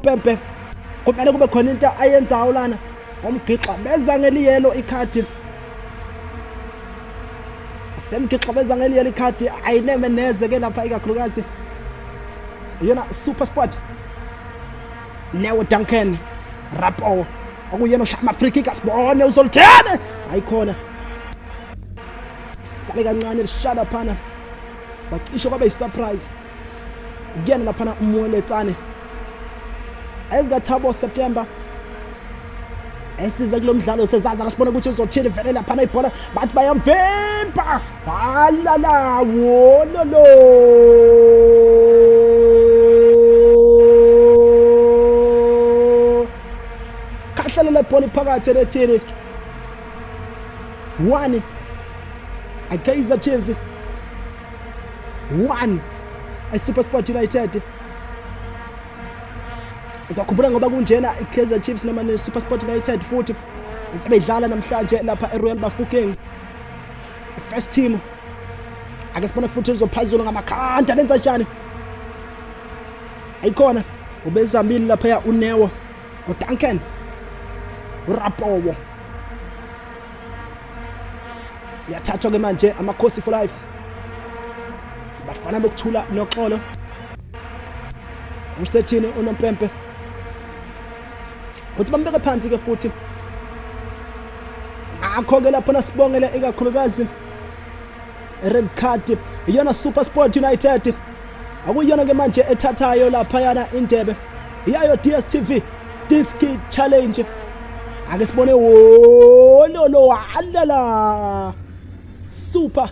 unompempe kumele kube khona into ayenzayo lana umgixa beza ngeliyelo ikhadi semgixa beza ngeliyelo ikhadi ayineme neze ke lapha ikakhulukazi yona Supersport Neo Duncan Rapo okuyena oshama free kick asibone uzolthene ayikhona sale kancane lishada phana bacishe kwabe surprise kuyena lapha umoletsane ezikathabo September esiza kulomdlalo sezaza asibone ukuthi uzothini vele lapha ibhola bathi bayamvimba halala wololo kahlela lebhola phakathi elethini 1 Kaizer Chiefs 1 Supersport United. Uzakhumbula ngoba kunjena Kaizer Chiefs noma ne Supersport United futhi sebedlala namhlanje lapha eRoyal Bafokeng first team ake sibona futhi uzophazula ngamakhanda lenza njani ayikhona ubezambili lapha ya uNewo uDuncan uRapowo yathathwa ke manje amakhosi for life bafana bokuthula noxolo usethini unompempe uthi bambeke phansi ke futhi akho ke lapho nasibongele ikakhulukazi red card iyona Supersport United akuyona ke manje ethathayo lapha yana indebe iyayo DSTV Diski challenge ake sibone wololo alala super